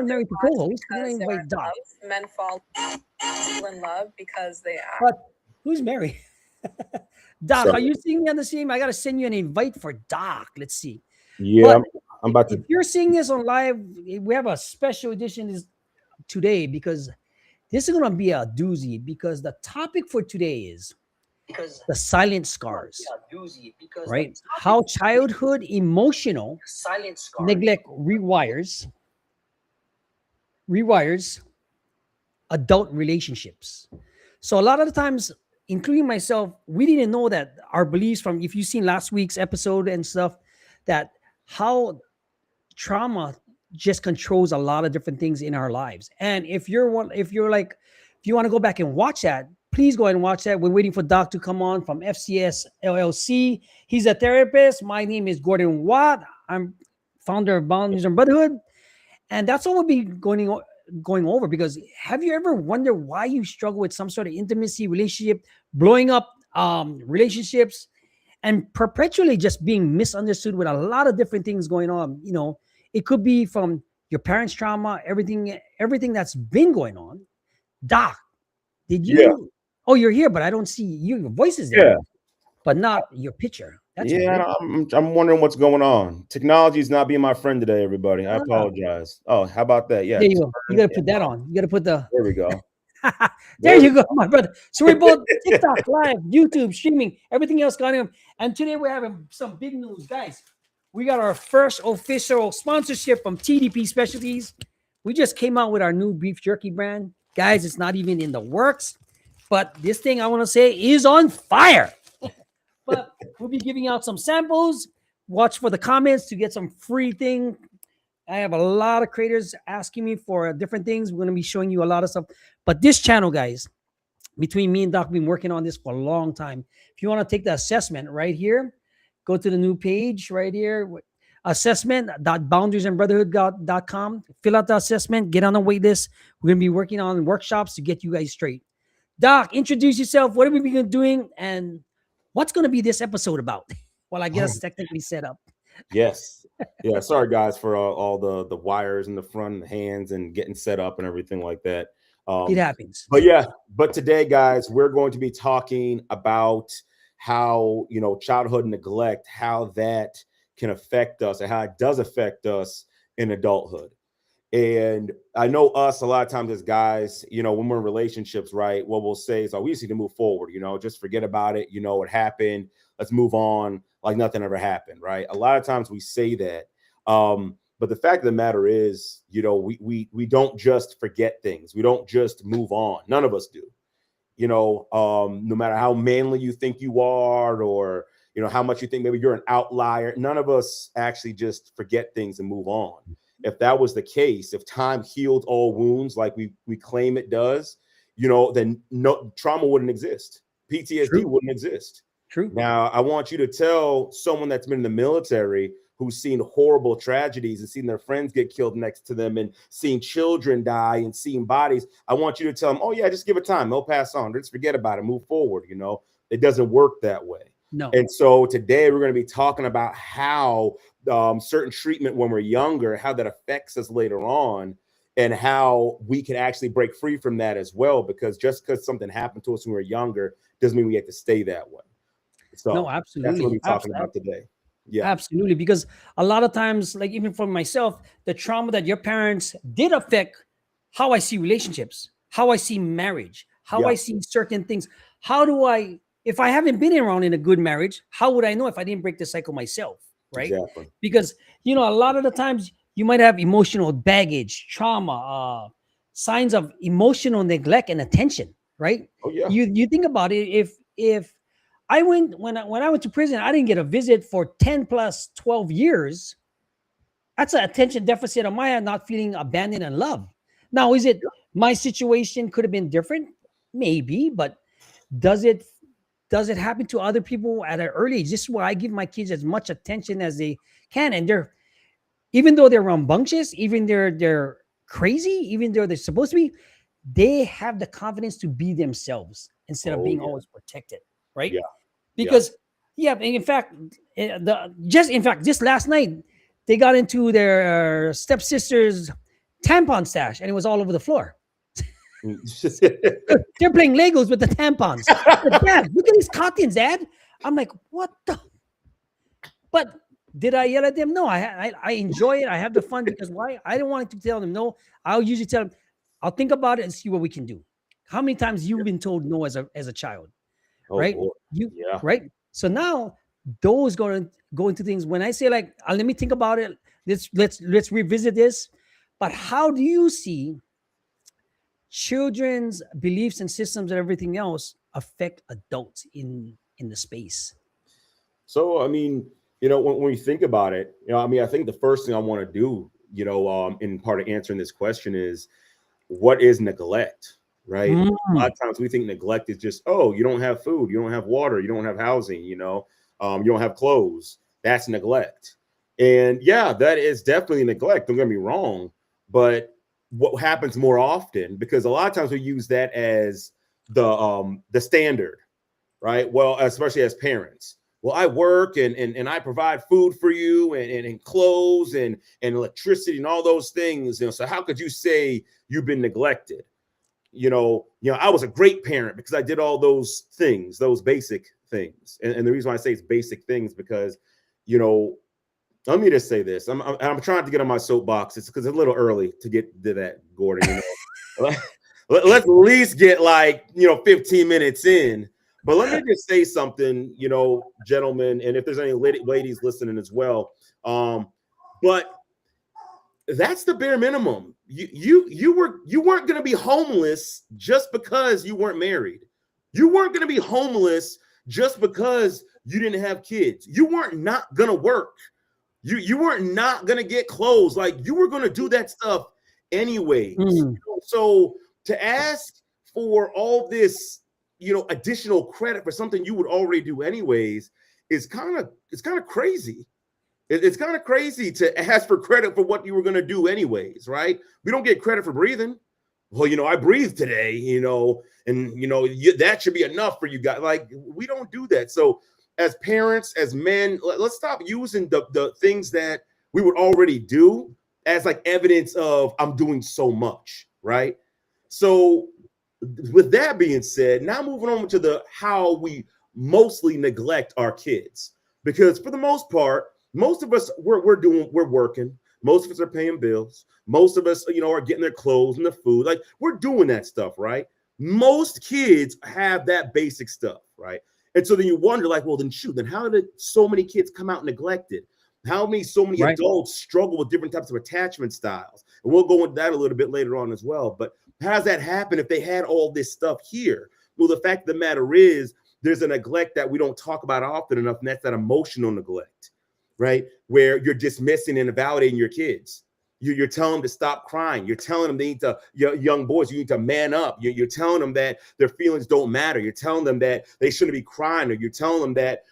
not married to co-host. We're going to because they're invite in Doc. love. Men fall in love because they act. But who's married? Doc, So are you seeing me on the same? I got to send you an invite for Doc. Let's see. yeah, But I'm about if to. you're seeing this on live, we have a special edition today because this is going to be a doozy because the topic for today is the silent scars, right? How childhood emotional neglect rewires adult relationships. So a lot of the times, including myself, we didn't know that our beliefs from, if you've seen last week's episode and stuff, that how trauma just controls a lot of different things in our lives. And if you want to go back and watch that, please go ahead and watch that. We're waiting for Doc to come on from FCS LLC. He's a therapist. My name is Gordon Watt. I'm founder of Boundaries and Brotherhood. And that's what we'll be going over, because have you ever wondered why you struggle with some sort of intimacy relationship, blowing up relationships, and perpetually just being misunderstood with a lot of different things going on? It could be from your parents' trauma, everything that's been going on. Doc, did you? Yeah. Oh, you're here, but I don't see you. Your voice is there, Yeah. but not your picture. That's weird. Yeah, I'm wondering what's going on. Technology is not being my friend today, everybody. I apologize. Oh, how about that? Yeah. There you go. You got to put that on. You got to put the. There we go. There you go, my brother. So we're both TikTok, live, YouTube, streaming, everything else going on. And today we're having some big news, guys. We got our first official sponsorship from TDP Specialties. We just came out with our new beef jerky brand. Guys, it's not even in the works, but this thing I want to say is on fire. But we'll be giving out some samples. Watch for the comments to get some free thing. I have a lot of creators asking me for different things. We're going to be showing you a lot of stuff. But this channel, guys, between me and Doc, we've been working on this for a long time. If you want to take the assessment right here, go to the new page right here, assessment.boundariesandbrotherhood.com. Fill out the assessment, get on the wait list. We're going to be working on workshops to get you guys straight. Doc, introduce yourself. What are we going to be doing? And what's going to be this episode about? Well, I guess technically set up. Yes. Yeah. Sorry, guys, for all the wires in the front and the hands and getting set up and everything like that. It happens. But today, guys, we're going to be talking about how, childhood neglect, how that can affect us and how it does affect us in adulthood. And I know us a lot of times as guys, when we're in relationships, right, what we'll say is, oh, we just need to move forward, just forget about it. It happened. Let's move on like nothing ever happened, right? A lot of times we say that. But the fact of the matter is, we don't just forget things. We don't just move on. None of us do. No matter how manly you think you are, or, how much you think maybe you're an outlier, none of us actually just forget things and move on. If that was the case, if time healed all wounds like we claim it does, then no trauma wouldn't exist. PTSD wouldn't exist. True. Now, I want you to tell someone that's been in the military who's seen horrible tragedies and seen their friends get killed next to them and seeing children die and seeing bodies. I want you to tell them, oh, yeah, just give it time. They'll pass on. Just forget about it. Move forward. It doesn't work that way. No. And so today we're going to be talking about how certain treatment when we're younger, how that affects us later on, and how we can actually break free from that as well. Because just because something happened to us when we were younger doesn't mean we have to stay that way. So no, absolutely. That's what we're talking about today. Yeah, absolutely. Because a lot of times, like even for myself, the trauma that your parents did affect how I see relationships, how I see marriage, how I see certain things. How do I, if I haven't been around in a good marriage, how would I know if I didn't break the cycle myself? Right. Exactly. Because, a lot of the times you might have emotional baggage, trauma, signs of emotional neglect and attention. Right. Oh, yeah. You think about it. If I went, when I went to prison, I didn't get a visit for 10 plus 12 years. That's an attention deficit on my end, not feeling abandoned and loved. Now, is it my situation could have been different? Maybe, but does it happen to other people at an early age? This is why I give my kids as much attention as they can. And even though they're rambunctious, even they're crazy, even though they're supposed to be, they have the confidence to be themselves instead of being always protected. Right. Yeah. Because in fact, just last night, they got into their stepsister's tampon stash, and it was all over the floor. Mm. They're playing Legos with the tampons. But Dad, look at these cottons, Dad. I'm like, what the? But did I yell at them? No, I enjoy it. I have the fun because why? I don't want to tell them no. I'll usually tell them, I'll think about it and see what we can do. How many times you've been told no as a child, Oh, right? boy. You Yeah. right. So now those go into things. When I say like, let me think about it. Let's revisit this. But how do you see children's beliefs and systems and everything else affect adults in the space? So, I mean, when you think about it, I mean, I think the first thing I want to do, in part of answering this question is, what is neglect, right? A lot of times we think neglect is just, oh, you don't have food, you don't have water, you don't have housing, you don't have clothes. That's neglect. And yeah, that is definitely neglect. Don't get me wrong. But what happens more often, because a lot of times we use that as the standard, right? Well, especially as parents. Well, I work and I provide food for you and clothes and electricity and all those things. So how could you say you've been neglected? I was a great parent because I did all those things, those basic things. And the reason why I say it's basic things because, let me just say this. I'm trying to get on my soapbox. It's because it's a little early to get to that, Gordon. Let's at least get 15 minutes in. But let me just say something, gentlemen, and if there's any ladies listening as well. But that's the bare minimum. You weren't going to be homeless just because you weren't married. You weren't going to be homeless just because you didn't have kids. You weren't not going to work. You weren't not going to get clothes. Like, you were going to do that stuff anyways. So to ask for all this, additional credit for something you would already do anyways is kind of crazy. It's kind of crazy to ask for credit for what you were going to do anyways, right? We don't get credit for breathing. Well, I breathed today, that should be enough for you guys. Like, we don't do that. So as parents, as men, let's stop using the things that we would already do as like evidence of I'm doing so much, right? So with that being said, now moving on to how we mostly neglect our kids, because for the most part, most of us we're working. Most of us are paying bills. Most of us, are getting their clothes and the food. Like, we're doing that stuff, right? Most kids have that basic stuff, right? And so then you wonder, like, well, then how did so many kids come out neglected? So many adults struggle with different types of attachment styles? And we'll go into that a little bit later on as well. But how does that happen if they had all this stuff here? Well, the fact of the matter is there's a neglect that we don't talk about often enough, and that's that emotional neglect, right? Where you're dismissing and invalidating your kids. You're telling them to stop crying. You're telling them they need to, young boys, you need to man up. You're telling them that their feelings don't matter. You're telling them that they shouldn't be crying, or you're telling them that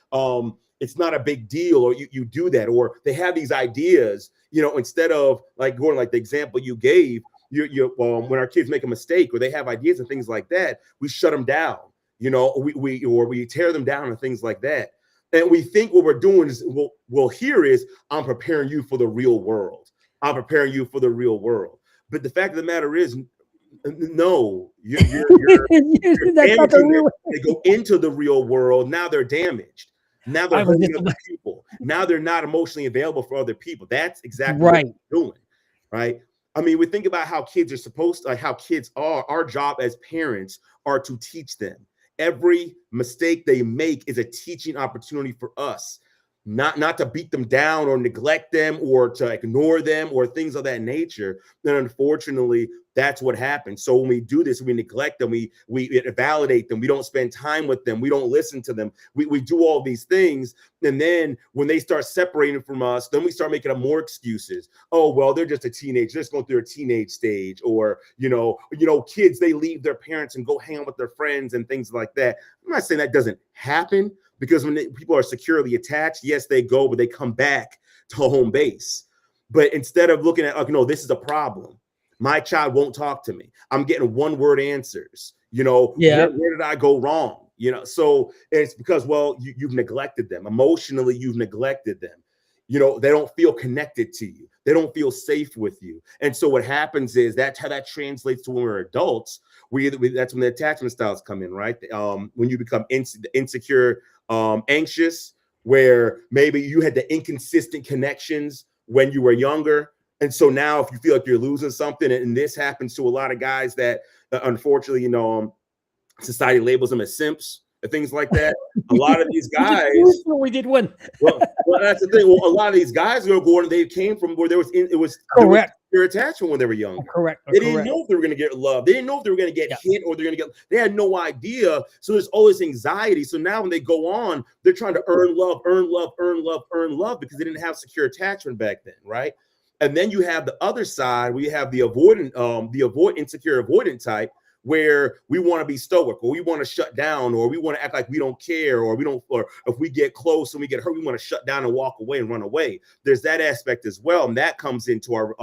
it's not a big deal, or you do that, or they have these ideas, instead of like going like the example you gave, when our kids make a mistake or they have ideas and things like that, we shut them down, we tear them down and things like that. And we think what we're doing is, here is, I'm preparing you for the real world. I'm preparing you for the real world. But the fact of the matter is, no, you're damaging them. They go into the real world. Now they're damaged. Now they're hurting other people. Now they're not emotionally available for other people. That's exactly what they're doing, right? I mean, we think about how kids are supposed to, like how kids are. Our job as parents are to teach them. Every mistake they make is a teaching opportunity for us, not to beat them down or neglect them or to ignore them or things of that nature. And unfortunately, that's what happens. So when we do this, we neglect them, we validate them, we don't spend time with them, we don't listen to them, we do all these things. And then when they start separating from us, then we start making up more excuses. Oh, well, they're just a teenager, they're just going through a teenage stage, or kids, they leave their parents and go hang out with their friends and things like that. I'm not saying that doesn't happen, because when people are securely attached, yes, they go, but they come back to home base. But instead of looking at, this is a problem. My child won't talk to me. I'm getting one-word answers. Where did I go wrong? So it's because, you've neglected them. Emotionally, you've neglected them. they don't feel connected to you. They don't feel safe with you. And so what happens is that's how that translates to when we're adults. That's when the attachment styles come in, right? When you become insecure, anxious, where maybe you had the inconsistent connections when you were younger. And so now if you feel like you're losing something, and this happens to a lot of guys that unfortunately, society labels them as simps and things like that. A lot of these guys, we did one. well, that's the thing. Well, a lot of these guys, Gordon, they came from where there was Correct. Their attachment when they were younger. Correct. They didn't know if they were going to get love. They didn't know if they were going to get hit or they're going to get. They had no idea. So there's all this anxiety. So now when they go on, they're trying to earn love because they didn't have secure attachment back then, right? And then you have the other side. We have the insecure avoidant type, where we want to be stoic, or we want to shut down, or we want to act like we don't care, or if we get close and we get hurt, we want to shut down and walk away and run away. There's that aspect as well, and that comes into our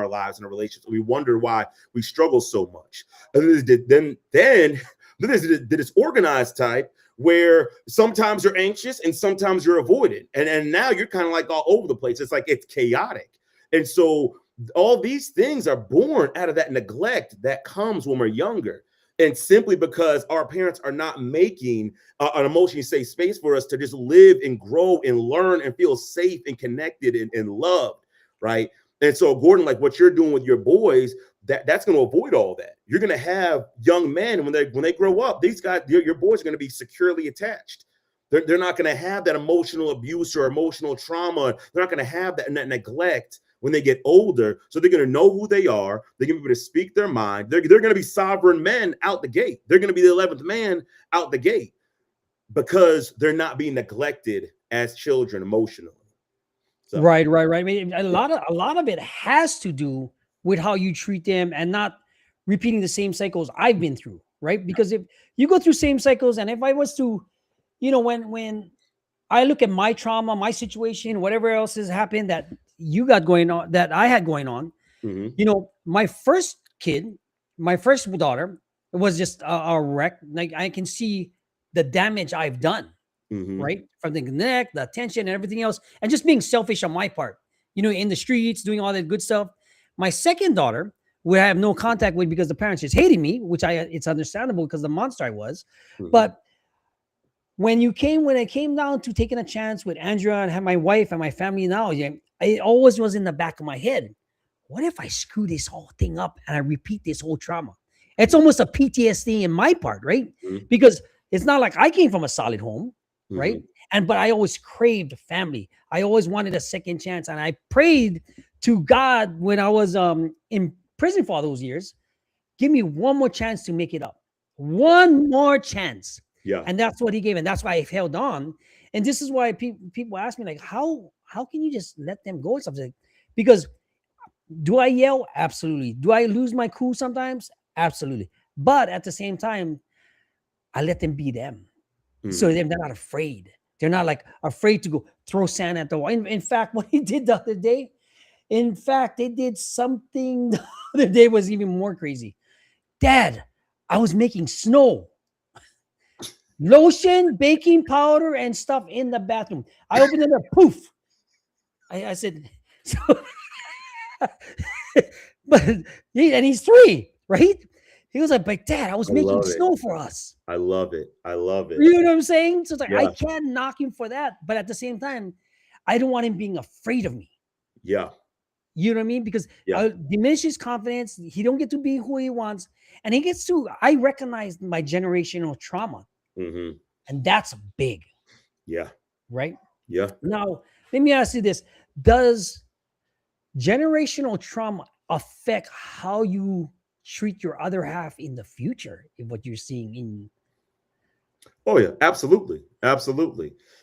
lives and our relationships. We wonder why we struggle so much. And then there's the disorganized type, where sometimes you're anxious and sometimes you're avoidant, and now you're kind of like all over the place. It's like it's chaotic, and so all these things are born out of that neglect that comes when we're younger. And simply because our parents are not making an emotionally safe space for us to just live and grow and learn and feel safe and connected and loved, right? And so, Gordon, like what you're doing with your boys, that's going to avoid all that. You're going to have young men when they grow up, these guys, your boys are going to be securely attached. They're not going to have that emotional abuse or emotional trauma. They're not going to have that neglect when they get older. So they're going to know who they are. They're going to be able to speak their mind. They're going to be sovereign men out the gate. They're going to be the 11th man out the gate because they're not being neglected as children emotionally. So. Right. I mean, a lot of it has to do with how you treat them and not repeating the same cycles I've been through, right? Because if you go through same cycles, and if I was to, when I look at my trauma, my situation, whatever else has happened that you got going on, that I had going on, my first kid, my first daughter, was just a wreck. Like I can see the damage I've done, right? From the neglect, the attention, and everything else, and just being selfish on my part, in the streets, doing all that good stuff. My second daughter, who I have no contact with because the parents just hated me, which it's understandable because the monster I was. But when it came down to taking a chance with Andrea and have my wife and my family now, it always was in the back of my head. What if I screw this whole thing up and I repeat this whole trauma? It's almost a PTSD in my part, right? Because it's not like I came from a solid home, right? But I always craved family. I always wanted a second chance. And I prayed to God when I was in prison for all those years, give me one more chance to make it up. One more chance. Yeah. And that's what he gave. And that's why I held on. And this is why people ask me, like, how can you just let them go? Something? Because do I yell? Absolutely. Do I lose my cool sometimes? Absolutely. But at the same time, I let them be them. So they're not afraid. They're not like afraid to go throw sand at the wall. In fact, what he did the other day, they did something the other day was even more crazy. Dad, I was making snow. Lotion, baking powder, and stuff in the bathroom. I opened it up, poof. I said, so, and he's 3, right? He was like, but Dad, I was making snow for us. I love it. You know what I'm saying? So it's like, I can't knock him for that. But at the same time, I don't want him being afraid of me. Yeah. You know what I mean? Because diminish his confidence. He don't get to be who he wants. And I recognize my generational trauma. And that's big. Yeah. Right? Yeah. Now, let me ask you this. Does generational trauma affect how you treat your other half in the future, in what you're seeing in? Oh, yeah, absolutely.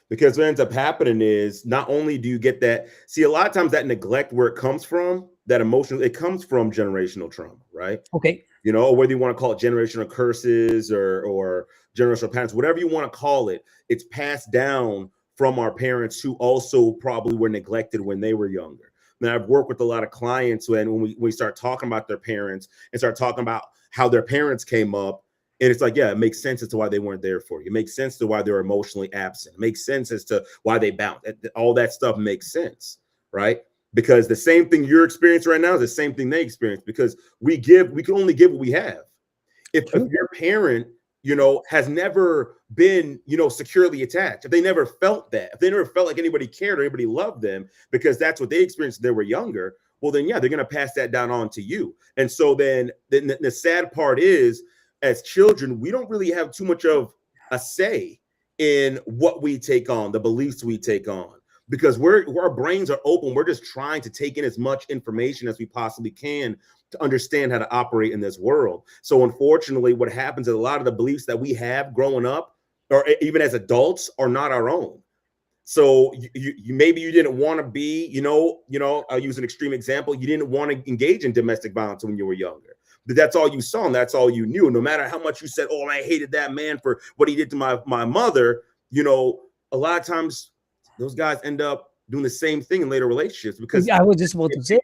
Because what ends up happening is not only do you get that, see, a lot of times that neglect, where it comes from, that emotional, it comes from generational trauma, right? Okay. Or whether you want to call it generational curses or generational patterns, whatever you want to call it, it's passed down from our parents who also probably were neglected when they were younger. Now, I've worked with a lot of clients when we start talking about their parents and start talking about how their parents came up, And it's like, yeah, it makes sense as to why they weren't there for you. It makes sense to why they're emotionally absent. It makes sense as to why they bounced. All that stuff makes sense, right? Because the same thing you're experiencing right now is the same thing they experience, because we can only give what we have. If your parent, has never been, securely attached, if they never felt that, if they never felt like anybody cared or anybody loved them, because that's what they experienced when they were younger, well, then, yeah, they're going to pass that down on to you. And so then the sad part is, as children, we don't really have too much of a say in what we take on, the beliefs we take on, because our brains are open. We're just trying to take in as much information as we possibly can to understand how to operate in this world. So unfortunately, what happens is a lot of the beliefs that we have growing up, or even as adults, are not our own. So you maybe you didn't want to be, I'll use an extreme example. You didn't want to engage in domestic violence when you were younger. But that's all you saw, and that's all you knew. No matter how much you said, "Oh, I hated that man for what he did to my mother," a lot of times those guys end up doing the same thing in later relationships, because I was just about to say,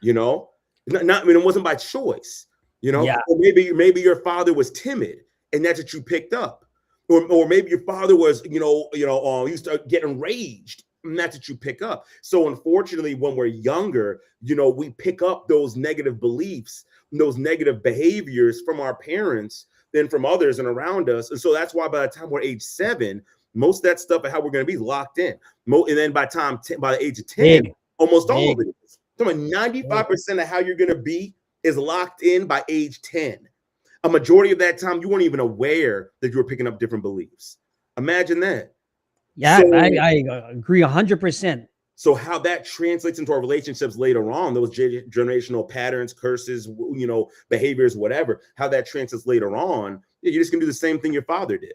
it wasn't by choice, Yeah. Or maybe your father was timid, and that's what you picked up, or maybe your father was, you start getting enraged, and that's what you pick up. So unfortunately, when we're younger, we pick up those negative beliefs, those negative behaviors from our parents, then from others and around us. And so that's why by the time we're age 7, most of that stuff and how we're going to be locked in. And then by the age of 10, almost all of it is. 95% of how you're going to be is locked in by age 10. A majority of that time, you weren't even aware that you were picking up different beliefs. Imagine that. Yeah, so, I agree 100%. So how that translates into our relationships later on, those generational patterns, curses, behaviors, whatever, how that translates later on, you're just going to do the same thing your father did.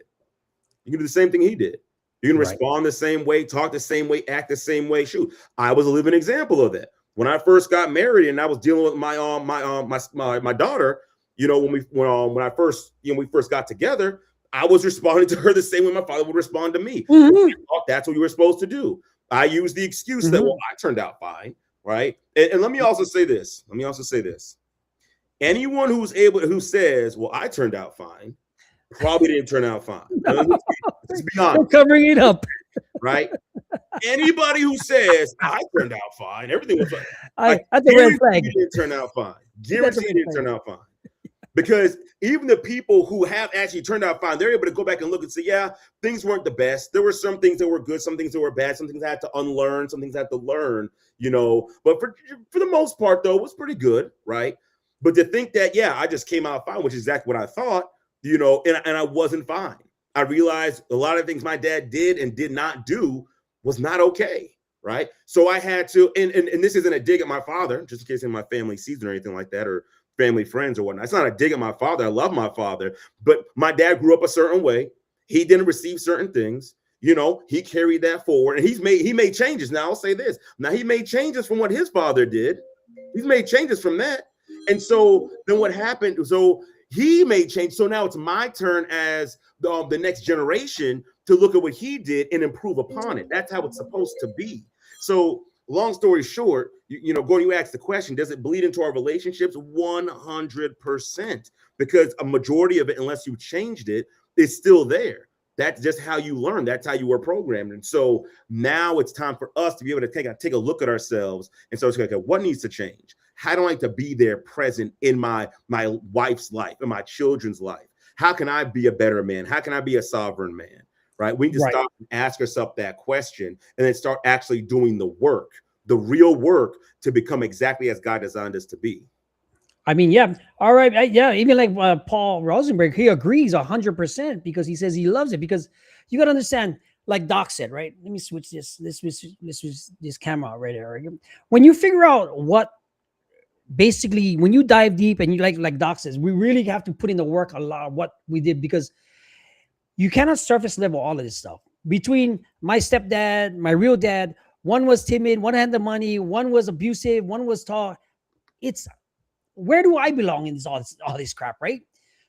You can do the same thing he did. You're going to respond the same way, talk the same way, act the same way. Shoot, I was a living example of that. When I first got married and I was dealing with my daughter, when I first, we first got together, I was responding to her the same way my father would respond to me. That's what you were supposed to do. I used the excuse that, well, I turned out fine, right? And let me also say this. Anyone who says, well, I turned out fine, probably didn't turn out fine. Let's be honest. We're covering it up. Right? Anybody who says, I turned out fine, everything was fine. That's a red flag. Didn't turn out fine. Guaranteed didn't turn out fine. Because even the people who have actually turned out fine, they're able to go back and look and say, yeah, things weren't the best. There were some things that were good, some things that were bad, some things I had to unlearn, some things I had to learn, But for the most part, though, it was pretty good, right? But to think that, yeah, I just came out fine, which is exactly what I thought, and I wasn't fine. I realized a lot of things my dad did and did not do was not okay, right? So I had to, and this isn't a dig at my father, just in case any of my family sees it or anything like that, or family friends or whatnot. It's not a dig at my father. I love my father, but my dad grew up a certain way. He didn't receive certain things. He carried that forward, and he made changes. Now I'll say this. Now he made changes from what his father did. He's made changes from that. And so then what happened? So he made change. So now it's my turn as the next generation to look at what he did and improve upon it. That's how it's supposed to be. So long story short, Gordon, you asked the question, does it bleed into our relationships? 100%, because a majority of it, unless you changed it, is still there. That's just how you learn. That's how you were programmed. And so now it's time for us to be able to take a look at ourselves. And so it's like, okay, what needs to change? How do I like to be there present in my wife's life, in my children's life? How can I be a better man? How can I be a sovereign man? Right? We need to stop and ask ourselves that question and then start actually doing the work, the real work, to become exactly as God designed us to be. I mean, yeah. All right. Yeah. Even like Paul Rosenberg, he agrees 100% because he says he loves it. Because you got to understand, like Doc said, right? Let me switch this camera right there. When you figure out what, basically, when you dive deep and you like Doc says, we really have to put in the work a lot of what we did, because you cannot surface level all of this stuff. Between my stepdad, my real dad, one was timid, one had the money, one was abusive, one was tall. It's, where do I belong in all this crap, right?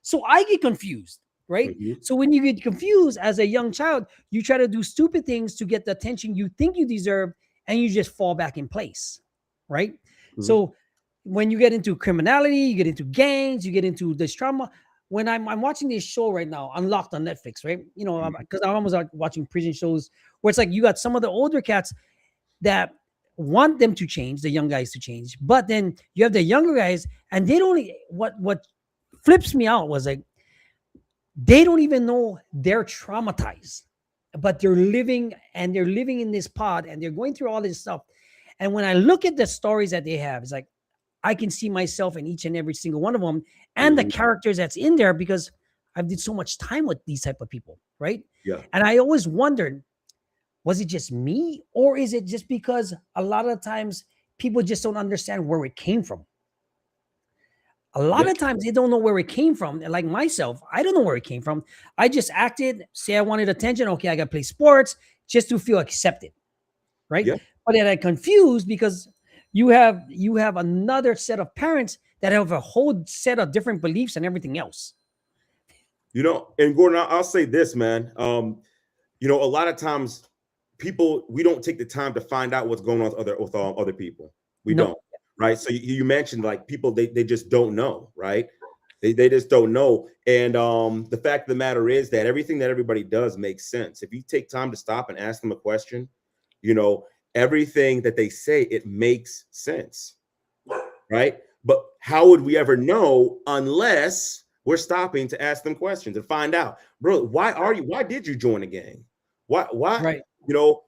So I get confused, right? Mm-hmm. So when you get confused as a young child, you try to do stupid things to get the attention you think you deserve, and you just fall back in place, right? Mm-hmm. So when you get into criminality, you get into gangs, you get into this trauma, when I'm watching this show right now, Unlocked on Netflix, right? You know, Mhm. because I'm almost like watching prison shows where it's like you got some of the older cats that want them to change, the young guys to change, but then you have the younger guys, and they don't. What flips me out was like they don't even know they're traumatized, but they're living in this pod, and they're going through all this stuff. And when I look at the stories that they have, it's like I can see myself in each and every single one of them, and the Mhm. characters that's in there because I've did so much time with these type of people, right? Yeah. And I always wondered, was it just me, or is it just because a lot of times people just don't understand where it came from? A lot Yeah. of times they don't know where it came from. And like myself, I don't know where it came from. I just acted, say I wanted attention. Okay, I got to play sports just to feel accepted, right? Yeah. But then I confused because you have another set of parents that have a whole set of different beliefs and everything else. You know, and Gordon, I'll say this, man. You know, a lot of times people we don't take the time to find out what's going on with other people. We No, don't, right? So you mentioned like people they just don't know, right? They just don't know. And the fact of the matter is that everything that everybody does makes sense. If you take time to stop and ask them a question, you know, everything that they say, it makes sense, right? But how would we ever know unless we're stopping to ask them questions and find out, bro, why did you join a gang? Why, right. you know,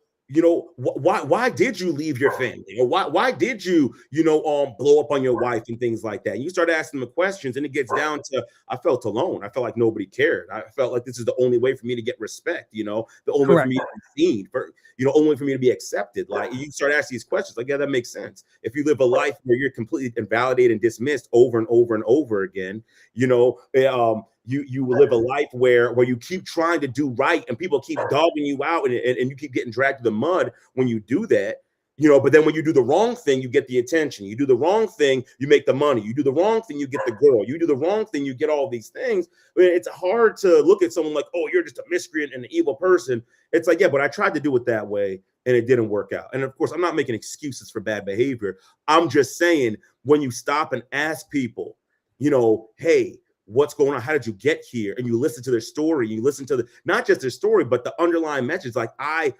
why did you leave your family? Or why did you, blow up on your wife and things like that? And you start asking them questions, and it gets down to, I felt alone. I felt like nobody cared. I felt like this is the only way for me to get respect, the only way for Correct. me to be seen, only way for me to be accepted. Like you start asking these questions, like, yeah, that makes sense. If you live a life where you're completely invalidated and dismissed over and over and over again, you live a life where you keep trying to do right and people keep dogging you out and you keep getting dragged to the mud when you do that, but then when you do the wrong thing, you get the attention. You do the wrong thing, you make the money. You do the wrong thing, you get the girl. You do the wrong thing, you get all these things. I mean, it's hard to look at someone like, oh, you're just a miscreant and an evil person. It's like, yeah, but I tried to do it that way and it didn't work out. And of course, I'm not making excuses for bad behavior. I'm just saying, when you stop and ask people, hey, what's going on? How did you get here? And you listen to their story. You listen to not just their story, but the underlying message. Like I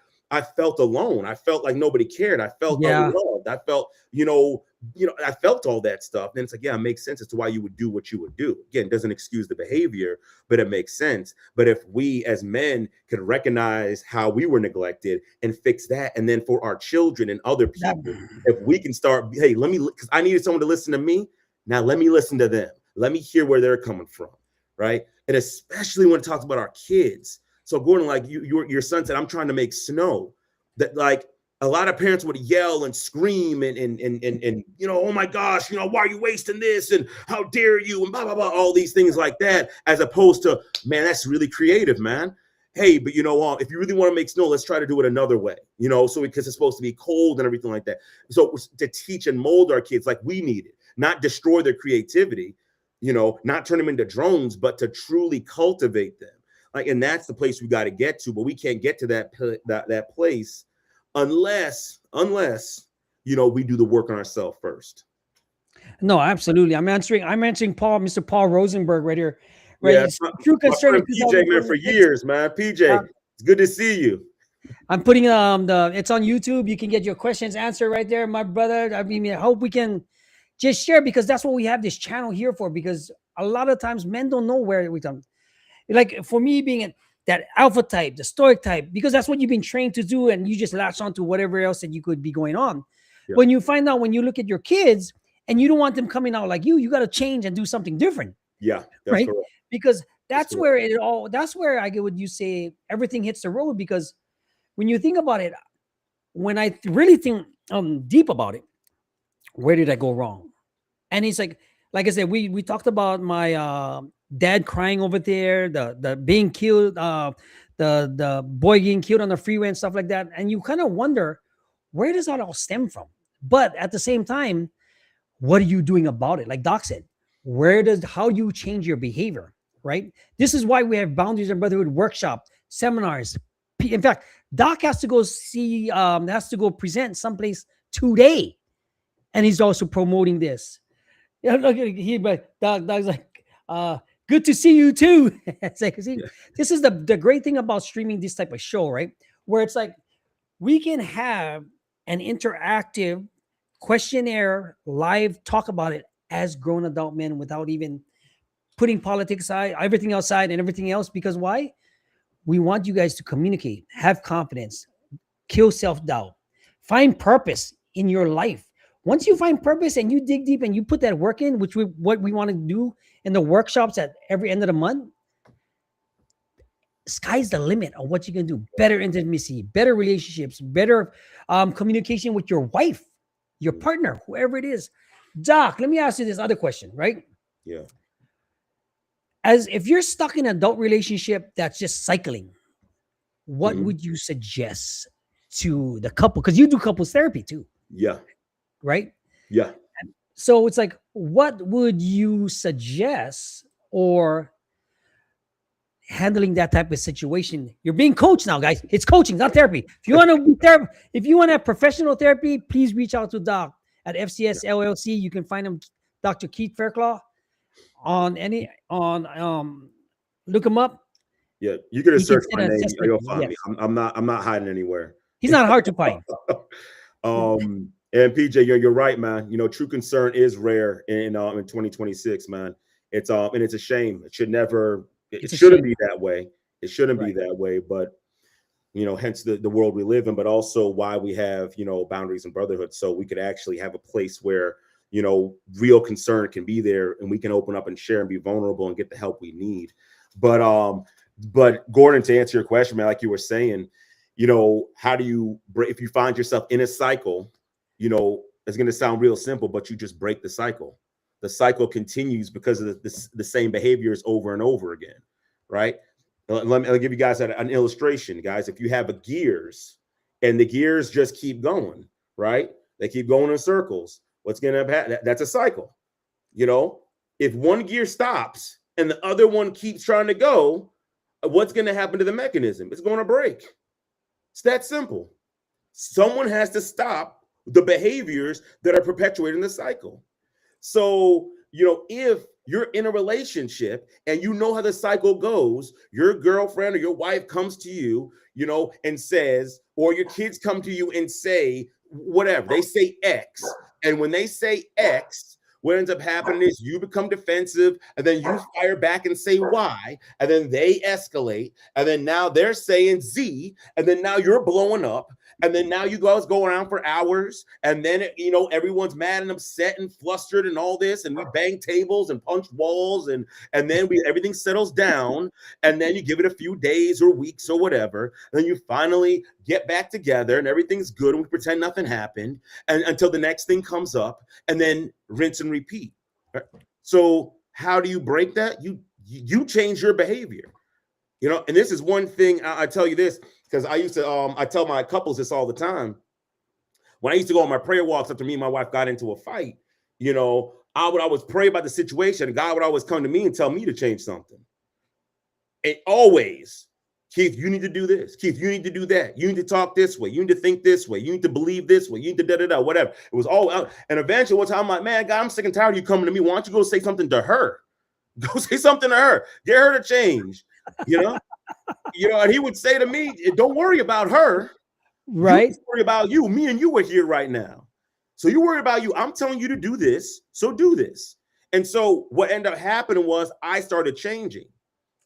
felt alone. I felt like nobody cared. I felt Yeah. unloved. I felt, I felt all that stuff. And it's like, yeah, it makes sense as to why you would do what you would do. Again, it doesn't excuse the behavior, but it makes sense. But if we as men could recognize how we were neglected and fix that, and then for our children and other That, people, if we can start, hey, because I needed someone to listen to me. Now let me listen to them. Let me hear where they're coming from, right? And especially when it talks about our kids. So Gordon, like your son said, I'm trying to make snow. That like a lot of parents would yell and scream and oh my gosh, why are you wasting this? And how dare you? And blah, blah, blah, all these things like that, as opposed to, man, that's really creative, man. Hey, but if you really want to make snow, let's try to do it another way, so because it's supposed to be cold and everything like that. So to teach and mold our kids like we need it, not destroy their creativity, not turn them into drones, but to truly cultivate them. Like, and that's the place we got to get to, but we can't get to that place unless we do the work on ourselves first. no, absolutely. I'm answering Mr. Paul Rosenberg right here. Right. Yeah, It's true my concern friend in PJ, man, for 2026. years, man. PJ, it's good to see you. I'm putting it's on YouTube. You can get your questions answered right there, my brother. I mean, I hope we can just share, because that's what we have this channel here for. Because a lot of times men don't know where we come. Like for me, being that alpha type, the stoic type, because that's what you've been trained to do, and you just latch on to whatever else that you could be going on. Yeah. When you find out, when you look at your kids and you don't want them coming out like you got to change and do something different. Yeah, that's Right? correct. Because That's that's where I get what you say, everything hits the road. Because when you think about it, when I really think deep about it, where did I go wrong? And it's like I said, we talked about my dad crying over there, the being killed, the boy getting killed on the freeway and stuff like that. And you kind of wonder, where does that all stem from? But at the same time, what are you doing about it? Like Doc said, how do you change your behavior? Right? This is why we have Boundaries and Brotherhood workshop, seminars. In fact, Doc has to go present someplace today, and he's also promoting this. Yeah, look at he, but Doc's like, Good to see you too. It's like, see, Yeah. this is the great thing about streaming this type of show, right? Where it's like we can have an interactive questionnaire live talk about it as grown adult men without even putting politics aside, everything outside and everything else. Because why? We want you guys to communicate, have confidence, kill self-doubt, find purpose in your life. Once you find purpose and you dig deep and you put that work in, which what we want to do in the workshops at every end of the month, sky's the limit on what you can do. Better intimacy, better relationships, better communication with your wife, your partner, whoever it is. Doc, let me ask you this other question, right? Yeah. As if you're stuck in an adult relationship that's just cycling, what Mhm. would you suggest to the couple? Because you do couples therapy too, Yeah. right? Yeah. So it's like, what would you suggest or handling that type of situation? You're being coached now, guys. It's coaching, not therapy. If you want to be if you want to have professional therapy, please reach out to Doc at FCS LLC. You can find him, Dr. Keith Fairclough, on look him up. Yeah. You could have He can searched set my an name. assessment. You'll find me. Yes. I'm not hiding anywhere. He's not hard to find. And PJ, you're right, man. You know, true concern is rare in 2026, man. It's and it's a shame. It should never. It It's a shouldn't shame. be that way. It shouldn't be Right. that way. But you know, hence the world we live in. But also why we have boundaries and brotherhood, so we could actually have a place where real concern can be there, and we can open up and share and be vulnerable and get the help we need. But Gordon, to answer your question, man, like you were saying, how do you break if you find yourself in a cycle? It's going to sound real simple, but you just break the cycle. The cycle continues because of the same behaviors over and over again, right? I'll give you guys an illustration, guys. If you have a gears and the gears just keep going, right? They keep going in circles. What's going to happen? That's a cycle. If one gear stops and the other one keeps trying to go, what's going to happen to the mechanism? It's going to break. It's that simple. Someone has to stop the behaviors that are perpetuating the cycle. So, if you're in a relationship and you know how the cycle goes, your girlfriend or your wife comes to you, and says, or your kids come to you and say, whatever, they say X. And when they say X, what ends up happening is you become defensive, and then you fire back and say Y, and then they escalate, and then now they're saying Z, and then now you're blowing up, and then now you guys go around for hours, and then everyone's mad and upset and flustered and all this, and we bang tables and punch walls, and then everything settles down, and then you give it a few days or weeks or whatever, and then you finally get back together, and everything's good, and we pretend nothing happened, and until the next thing comes up, and then rinse and repeat. Right? So how do you break that? You change your behavior. And this is one thing I tell you this, because I used to I tell my couples this all the time. When I used to go on my prayer walks after me and my wife got into a fight, I would always pray about the situation, and God would always come to me and tell me to change something. And always, Keith, you need to do this. Keith, you need to do that. You need to talk this way. You need to think this way. You need to believe this way. You need to da-da-da, whatever. It was all out. And eventually one time I'm like, man, God, I'm sick and tired of you coming to me. Why don't you go say something to her? Go say something to her. Get her to change, and he would say to me, don't worry about her. Right. You worry about you. Me and you are here right now. So you worry about you. I'm telling you to do this. So do this. And so what ended up happening was I started changing.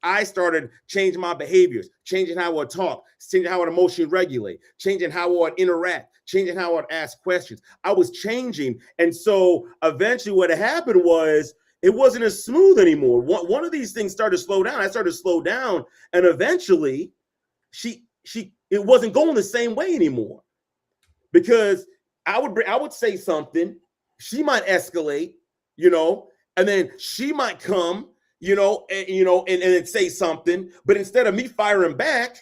I started changing my behaviors, changing how I would talk, changing how I would emotionally regulate, changing how I would interact, changing how I would ask questions. I was changing. And so eventually what happened was it wasn't as smooth anymore. One of these things started to slow down. I started to slow down. And eventually it wasn't going the same way anymore, because I would say something, she might escalate, and then she might come, and say something, but instead of me firing back,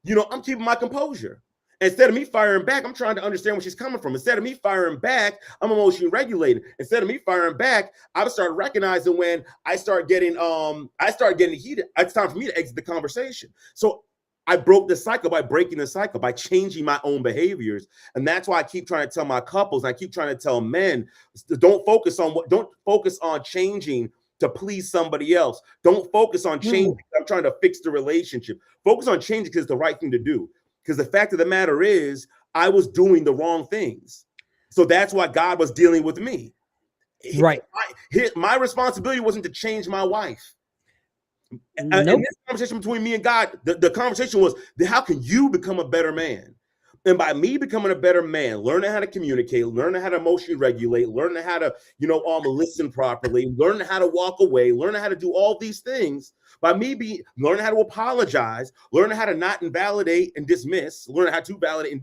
I'm keeping my composure. Instead of me firing back, I'm trying to understand where she's coming from. Instead of me firing back, I'm emotionally regulated. Instead of me firing back, I start recognizing when I start getting heated. It's time for me to exit the conversation. So I broke the cycle by breaking the cycle, by changing my own behaviors. And that's why I keep trying to tell my couples, and I keep trying to tell men, don't focus on changing to please somebody else. Don't focus on changing. I'm trying to fix the relationship. Focus on changing because it's the right thing to do. Because the fact of the matter is, I was doing the wrong things. So that's why God was dealing with me. Right. My responsibility wasn't to change my wife. Nope. In this conversation between me and God, the conversation was, how can you become a better man? And by me becoming a better man, learning how to communicate, learning how to emotionally regulate, learning how to, listen properly, learning how to walk away, learning how to do all these things, by me learning how to apologize, learning how to not invalidate and dismiss, learning how to validate and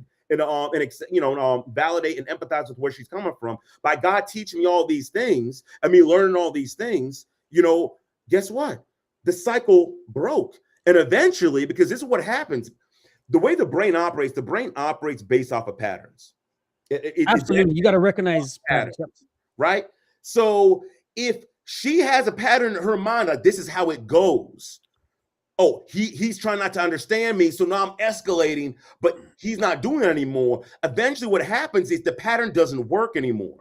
validate and empathize with where she's coming from. By God teaching me all these things, learning all these things, guess what? The cycle broke. And eventually, because this is what happens, the way the brain operates based off of patterns. Absolutely. You got to recognize patterns. Right? So if she has a pattern in her mind, like this is how it goes. Oh, he's trying not to understand me, so now I'm escalating, but he's not doing it anymore. Eventually what happens is the pattern doesn't work anymore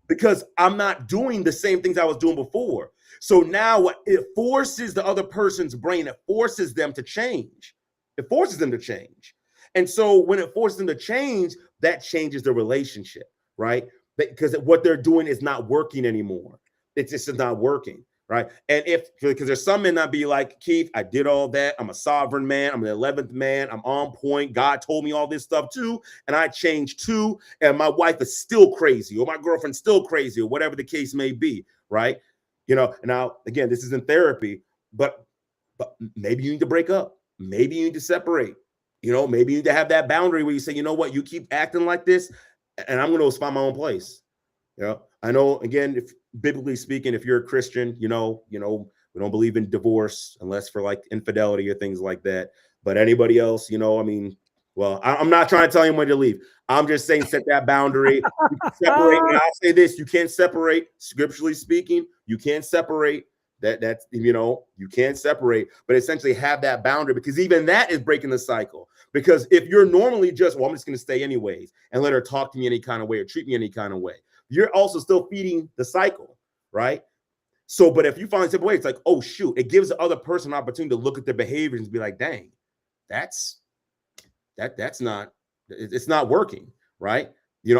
because I'm not doing the same things I was doing before. So now it forces the other person's brain, it forces them to change. It forces them to change. And so when it forces them to change, that changes the relationship, right? Because what they're doing is not working anymore. It's just not working, right? And because there's some men that be like, Keith, I did all that. I'm a sovereign man. I'm the 11th man. I'm on point. God told me all this stuff too. And I changed too. And my wife is still crazy, or my girlfriend's still crazy, or whatever the case may be, right? Now, again, this isn't therapy, but maybe you need to break up. Maybe you need to separate. Maybe you need to have that boundary where you say, you know what, you keep acting like this, and I'm going to find my own place. I know, again, if biblically speaking, if you're a Christian, we don't believe in divorce unless for like infidelity or things like that. But anybody else, well, I'm not trying to tell anyone to leave. I'm just saying, set that boundary. You can separate. And I'll say this: you can't separate. Scripturally speaking, you can't separate. That's you can't separate, but essentially have that boundary, because even that is breaking the cycle. Because if you're normally just, well, I'm just going to stay anyways and let her talk to me any kind of way or treat me any kind of way, you're also still feeding the cycle, right? So, but if you finally step away, it's like, oh shoot, it gives the other person an opportunity to look at their behaviors and be like, dang, that's not, it's not working, right?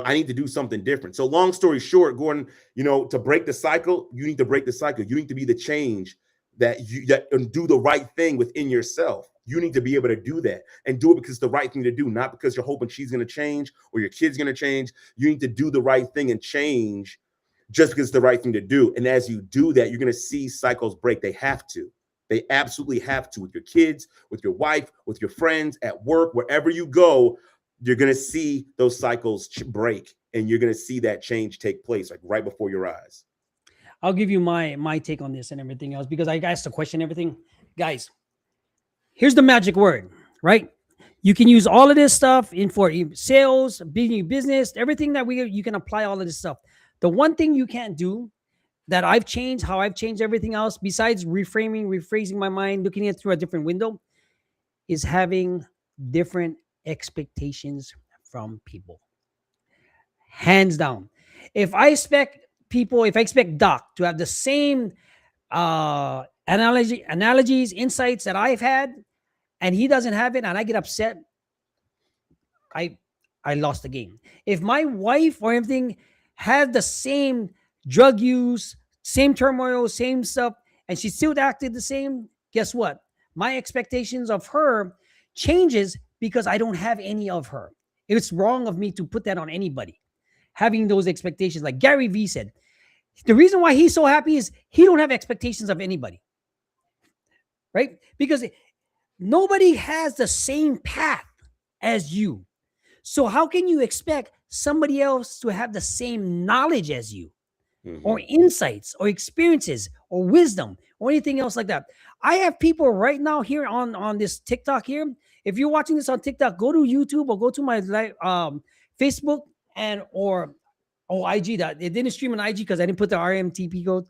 I need to do something different. So long story short, Gordon, to break the cycle, you need to break the cycle. You need to be the change that and do the right thing within yourself. You need to be able to do that and do it because it's the right thing to do, not because you're hoping she's going to change or your kid's going to change. You need to do the right thing and change just because it's the right thing to do. And as you do that, you're going to see cycles break. They have to. They absolutely have to, with your kids, with your wife, with your friends, at work, wherever you go. You're going to see those cycles break, and you're going to see that change take place, like right before your eyes. I'll give you my take on this and everything else, because I asked the question, everything. Guys, here's the magic word, right? You can use all of this stuff for sales, being business, everything that you can apply all of this stuff. The one thing you can't do that I've changed, how I've changed everything else, besides rephrasing my mind, looking at it through a different window, is having different expectations from people. Hands down. If I expect Doc to have the same analogies, insights that I've had, and he doesn't have it, and I get upset, I lost the game. If my wife or everything had the same drug use, same turmoil, same stuff, and she still acted the same, guess what? My expectations of her changes because I don't have any of her. It's wrong of me to put that on anybody. Having those expectations, like Gary Vee said, the reason why he's so happy is he don't have expectations of anybody, right? Because nobody has the same path as you. So how can you expect somebody else to have the same knowledge as you, or insights or experiences or wisdom or anything else like that? I have people right now here on this TikTok here. If you're watching this on TikTok, go to YouTube or go to my Facebook or IG. That it didn't stream on IG because I didn't put the RMTP code,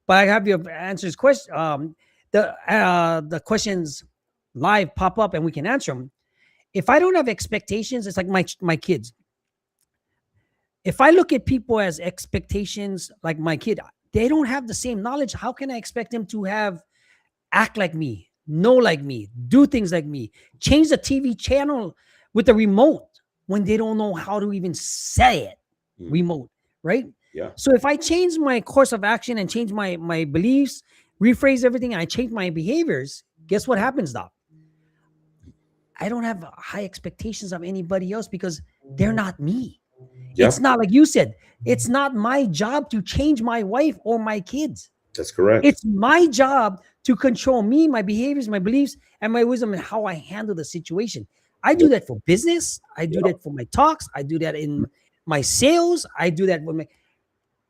but I have your answers question. The questions live pop up and we can answer them. If I don't have expectations, it's like my kids. If I look at people as expectations, like my kid, they don't have the same knowledge. How can I expect them to act like me, know like me, do things like me, change the TV channel with the remote when they don't know how to even say it? Remote, right? Yeah. So if I change my course of action and change my beliefs, rephrase everything, and I change my behaviors, guess what happens, Doc? I don't have high expectations of anybody else because they're not me. Yeah. It's not like you said, it's not my job to change my wife or my kids. That's correct. It's my job to control me, my behaviors, my beliefs, and my wisdom and how I handle the situation. I do that for business. I do that for my talks. I do that in my sales. I do that with my,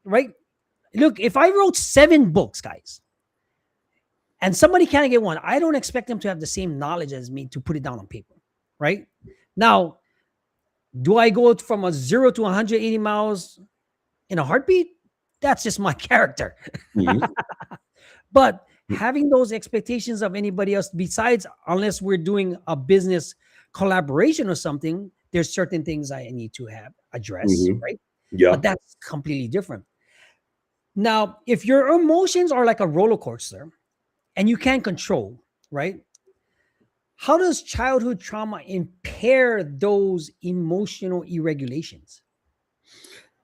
right? Look, if I wrote 7 books, guys, and somebody can't get one, I don't expect them to have the same knowledge as me to put it down on paper, right? Now, do I go from a 0 to 180 miles in a heartbeat? That's just my character. But having those expectations of anybody else, besides, unless we're doing a business collaboration or something, there's certain things I need to have addressed, right? Yeah. But that's completely different. Now, if your emotions are like a roller coaster and you can't control, right? How does childhood trauma impair those emotional irregulations?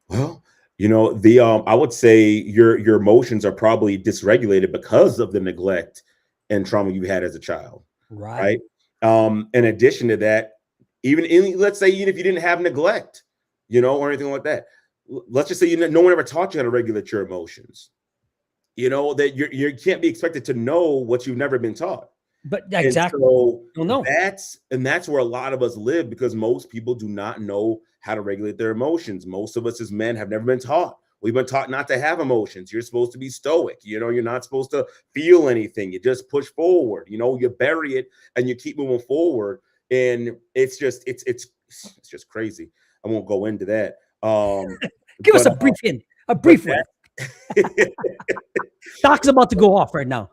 Well, you know, I would say your emotions are probably dysregulated because of the neglect and trauma you had as a child. Right. In addition to that, let's say even if you didn't have neglect, or anything like that, let's just say no one ever taught you how to regulate your emotions. That you can't be expected to know what you've never been taught. But exactly. So that's where a lot of us live, because most people do not know how to regulate their emotions. Most of us as men have never been taught. We've been taught not to have emotions. You're supposed to be stoic. You're not supposed to feel anything. You just push forward. You bury it and you keep moving forward. And it's just crazy. I won't go into that. Give us a brief hint. A brief one. Doc's about to go off right now.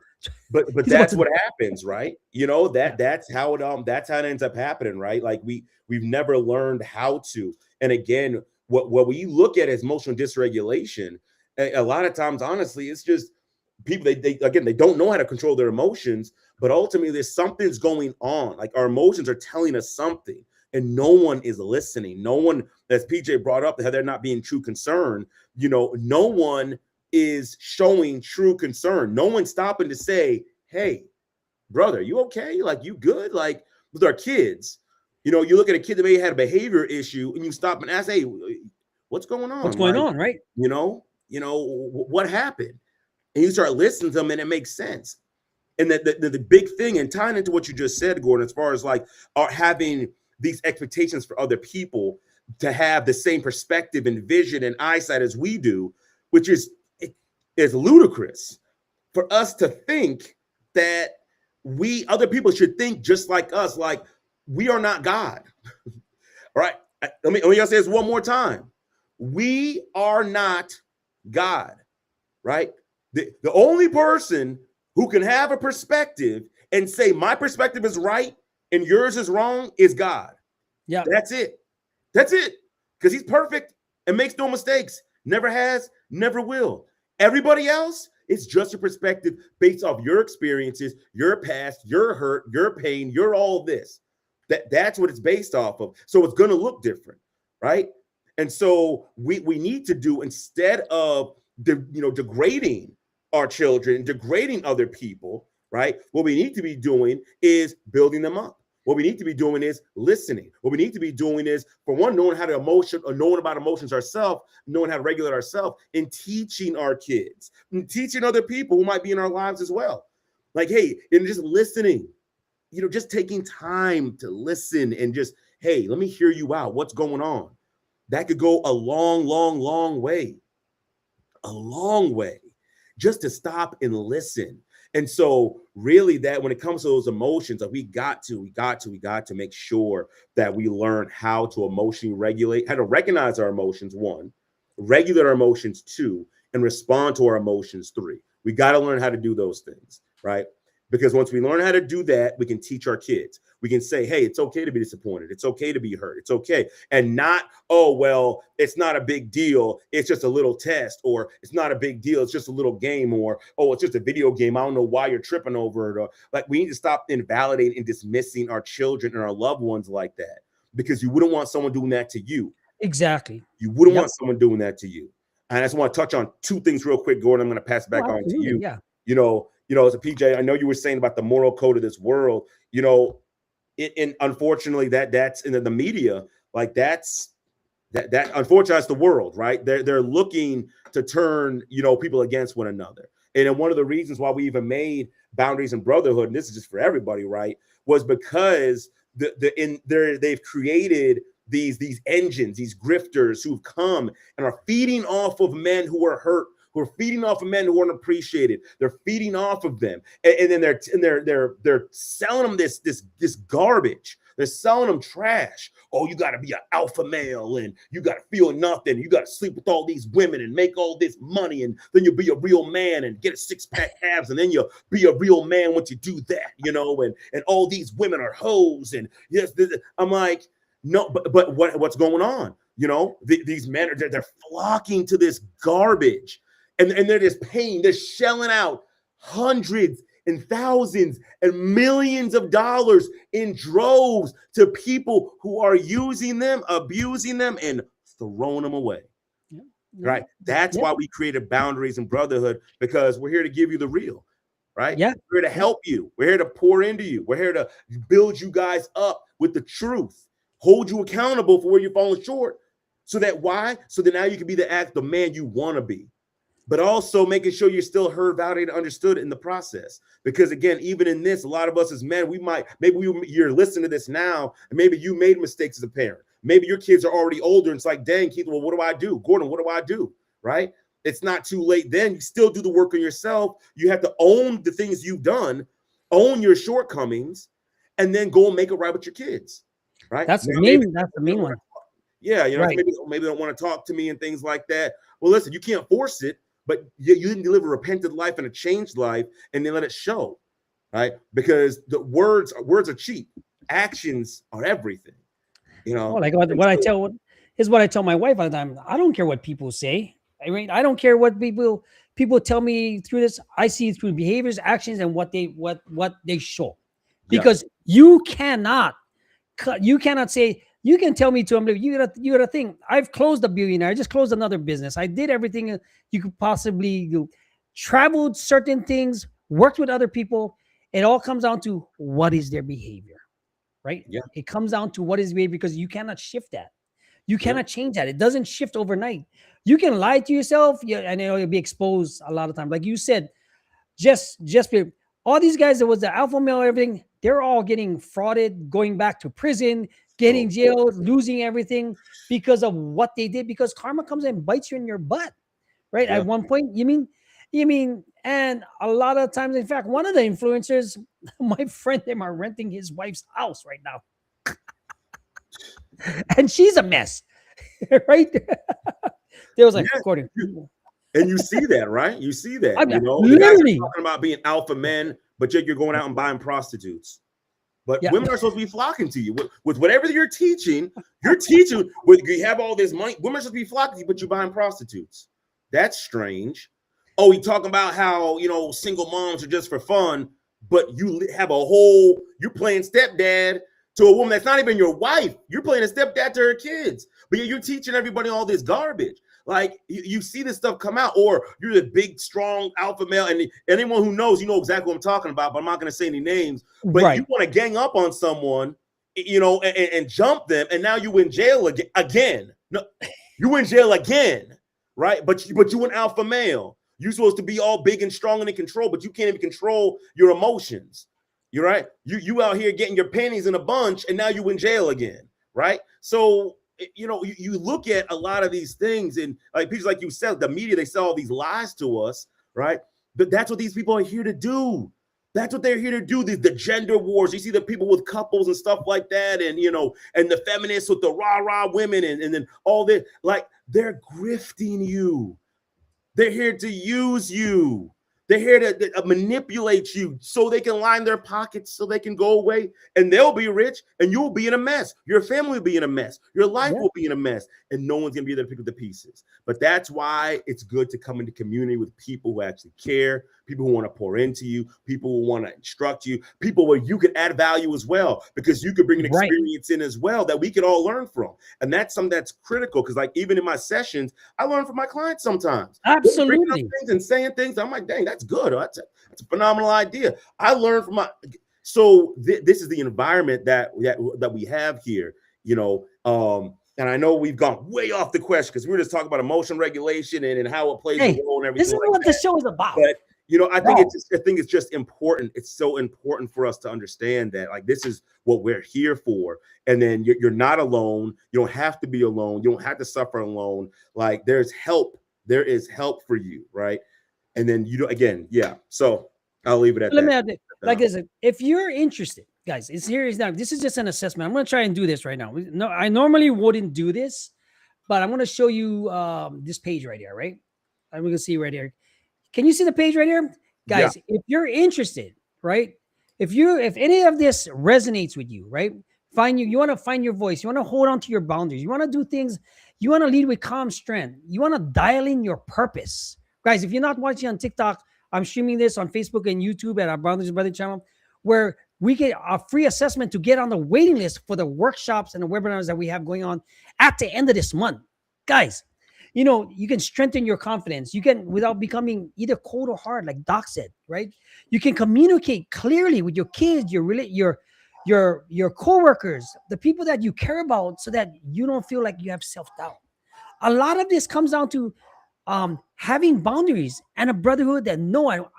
But that's what happens, right? That's how it ends up happening, right? Like we've never learned how to. And again, what we look at as emotional dysregulation, a lot of times, honestly, it's just people, they don't know how to control their emotions, but ultimately there's something's going on. Like our emotions are telling us something, and no one is listening. No one, as PJ brought up, how they're not being true concern, no one is showing true concern. No one's stopping to say, hey, brother, you okay? Like, you good? Like with our kids, you look at a kid that may have had a behavior issue and you stop and ask, hey, what's going on? What's going on, right? What happened? And you start listening to them and it makes sense. And the big thing, and tying into what you just said, Gordon, as far as like having these expectations for other people to have the same perspective and vision and eyesight as we do, which is ludicrous for us to think that other people should think just like us. Like, we are not God. All right. Let me say this one more time. We are not God, right? The only person who can have a perspective and say my perspective is right and yours is wrong is God. Yeah. That's it. Because he's perfect and makes no mistakes. Never has, never will. Everybody else is just a perspective based off your experiences, your past, your hurt, your pain, your all this. That's what it's based off of. So it's going to look different, right? And so we need to do, instead of degrading our children, degrading other people, right? What we need to be doing is building them up. What we need to be doing is listening. What we need to be doing is, for one, knowing knowing about emotions ourselves, knowing how to regulate ourselves, and teaching our kids, and teaching other people who might be in our lives as well. Like, hey, and just listening, just taking time to listen and just, hey, let me hear you out. What's going on? That could go a long, long, long way. A long way, just to stop and listen. And so really, that when it comes to those emotions, we got to make sure that we learn how to emotionally regulate, how to recognize our emotions, 1, regulate our emotions, 2, and respond to our emotions, 3. We got to learn how to do those things, right? Because once we learn how to do that, we can teach our kids. We can say, hey, it's okay to be disappointed. It's okay to be hurt. It's okay. And not, oh, well, it's not a big deal. It's just a little test, or it's not a big deal. It's just a little game, or, oh, it's just a video game. I don't know why you're tripping over it. Or, like, we need to stop invalidating and dismissing our children and our loved ones like that, because you wouldn't want someone doing that to you. Exactly. You wouldn't want someone doing that to you. And I just want to touch on two things real quick, Gordon. I'm going to pass it back on to you. Yeah. As a PJ, I know you were saying about the moral code of this world, and unfortunately that's in the media, like that unfortunately that's the world, right? They're looking to turn, people against one another. And then one of the reasons why we even made Boundaries and Brotherhood, and this is just for everybody, right, was because they've created these engines, these grifters who've come and are feeding off of men who are hurt, who are feeding off of men who aren't appreciated. They're feeding off of them, and then they're selling them this garbage. They're selling them trash. Oh, you got to be an alpha male, and you got to feel nothing. You got to sleep with all these women and make all this money, and then you'll be a real man and get a six-pack abs, and then you'll be a real man once you do that, and all these women are hoes. And yes, I'm like, no, but what's going on? These men they're flocking to this garbage. And they're just paying, they're shelling out hundreds and thousands and millions of dollars in droves to people who are using them, abusing them, and throwing them away. Yeah. Right? That's why we created Boundaries and Brotherhood, because we're here to give you the real, right? Yeah. We're here to help you. We're here to pour into you. We're here to build you guys up with the truth, hold you accountable for where you're falling short. So that now you can be the man you want to be. But also making sure you're still heard, validated, understood in the process. Because again, even in this, a lot of us as men, you're listening to this now, and maybe you made mistakes as a parent. Maybe your kids are already older, and it's like, dang, Keith, well, what do I do? Gordon, what do I do? Right? It's not too late then. You still do the work on yourself. You have to own the things you've done, own your shortcomings, and then go and make it right with your kids. Right? That's the main one. Yeah, right. maybe they don't want to talk to me and things like that. Well, listen, you can't force it. But you didn't live a repentant life and a changed life, and then let it show, right? Because the words are cheap. Actions are everything, Like what I tell my wife all the time. I don't care what people say. I mean, I don't care what people tell me through this. I see through behaviors, actions, and what they show. Because you cannot say. You can tell me you got a thing. I've closed a billionaire. I just closed another business. I did everything you could possibly do. Traveled certain things, worked with other people. It all comes down to what is their behavior, right? Yeah. It comes down to what is behavior, because you cannot shift that. You cannot change that. It doesn't shift overnight. You can lie to yourself, and you'll be exposed a lot of times. Like you said, just all these guys that was the alpha male, everything, they're all getting frauded, going back to prison, getting jailed, losing everything because of what they did, because karma comes and bites you in your butt, right? Yeah. At one point, you mean, and a lot of times, in fact, one of the influencers, my friend, them are renting his wife's house right now. And she's a mess, right? There was like, according. And you see that, right? You see that, literally the guys are talking about being alpha men, but yet you're going out and buying prostitutes. But women are supposed to be flocking to you with whatever you're teaching. You have all this money. Women are supposed to be flocking to you, but you're buying prostitutes. That's strange. Oh, you talking about how, single moms are just for fun, but you have you're playing stepdad to a woman that's not even your wife. You're playing a stepdad to her kids, but you're teaching everybody all this garbage. Like you see this stuff come out, or you're the big, strong alpha male, and anyone who knows, exactly what I'm talking about, but I'm not going to say any names. But you want to gang up on someone, and jump them, and now you in jail again. No, you in jail again, right? But you an alpha male. You're supposed to be all big and strong and in control, but you can't even control your emotions. You're right. You out here getting your panties in a bunch, and now you in jail again, right? So. You look at a lot of these things, and like people, like you said, the media, they sell all these lies to us, right? But that's what these people are here to do. That's what they're here to do. The gender wars. You see the people with couples and stuff like that, and and the feminists with the rah-rah women, and then all that. Like, they're grifting you. They're here to use you. They're here to manipulate you so they can line their pockets, so they can go away, and they'll be rich, and you'll be in a mess. Your family will be in a mess. Your life will be in a mess, and no one's gonna be there to pick up the pieces. But that's why it's good to come into community with people who actually care, people who want to pour into you, people who want to instruct you, people where you can add value as well, because you could bring an experience in as well that we can all learn from. And that's something that's critical, because like even in my sessions, I learn from my clients sometimes. Absolutely. Things and saying things, I'm like, dang, that's good. That's a phenomenal idea. I learned from my. So this is the environment that we have here, you know. And I know we've gone way off the question because we were just talking about emotion regulation and how it plays a role and everything. This is what the show is about. But you know, I think it's just important. It's so important for us to understand that, like, this is what we're here for. And then you're not alone. You don't have to be alone. You don't have to suffer alone. Like, there's help. There is help for you, right? And then So I'll leave it at that. Let me like this. If you're interested, guys, it's here is now. This is just an assessment. I'm going to try and do this right now. No, I normally wouldn't do this, but I'm going to show you this page right here, right? I'm going to see right here. Can you see the page right here? Guys, if you're interested, right? If any of this resonates with you, right? You want to find your voice. You want to hold on to your boundaries. You want to do things. You want to lead with calm strength. You want to dial in your purpose. Guys, if you're not watching on TikTok, I'm streaming this on Facebook and YouTube at our Boundaries Brother channel, where we get a free assessment to get on the waiting list for the workshops and the webinars that we have going on at the end of this month. Guys, you know, you can strengthen your confidence. You can, without becoming either cold or hard, like Doc said, right? You can communicate clearly with your kids, your coworkers, the people that you care about, so that you don't feel like you have self-doubt. A lot of this comes down to having boundaries and a brotherhood that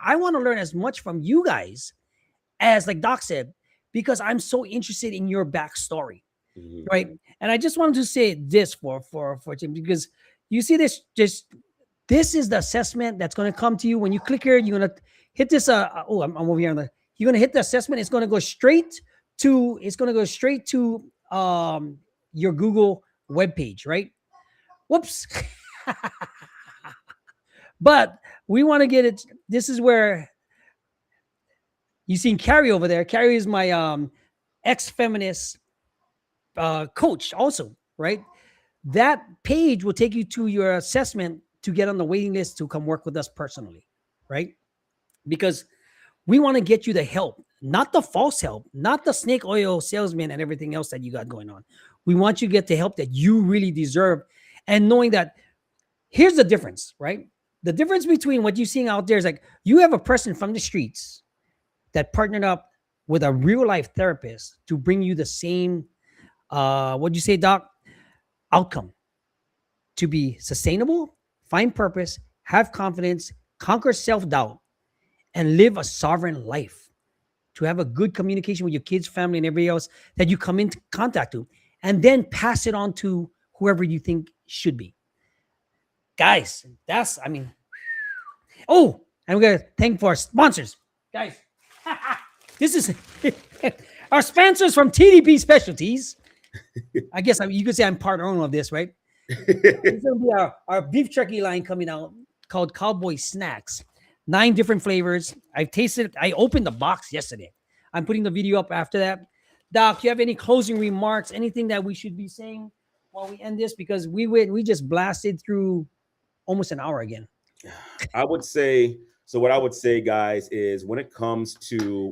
I want to learn as much from you guys as, like Doc said, because I'm so interested in your backstory, right? And I just wanted to say this for Tim, because you see this is the assessment that's going to come to you when you click here. You're going to hit this. I'm over here you're going to hit the assessment. It's going to go straight to your Google webpage, right? Whoops. But we want to get it. This is where you seen Carrie over there. Carrie is my ex-feminist coach also, right? That page will take you to your assessment to get on the waiting list to come work with us personally, right? Because we want to get you the help, not the false help, not the snake oil salesman and everything else that you got going on. We want you to get the help that you really deserve. And knowing that, here's the difference, right? The difference between what you're seeing out there is like, you have a person from the streets that partnered up with a real life therapist to bring you the same, what'd you say, Doc? Outcome. To be sustainable, find purpose, have confidence, conquer self-doubt, and live a sovereign life. To have a good communication with your kids, family, and everybody else that you come into contact with, and then pass it on to whoever you think should be. Guys, and we're going to thank for our sponsors. Guys, this is our sponsors from TDP Specialties. I guess you could say I'm part owner of this, right? This will be our beef jerky line coming out called Cowboy Snacks. 9 different flavors. I've tasted it. I opened the box yesterday. I'm putting the video up after that. Doc, you have any closing remarks? Anything that we should be saying while we end this? Because we just blasted through almost an hour again. I would say, what I would say, guys, is when it comes to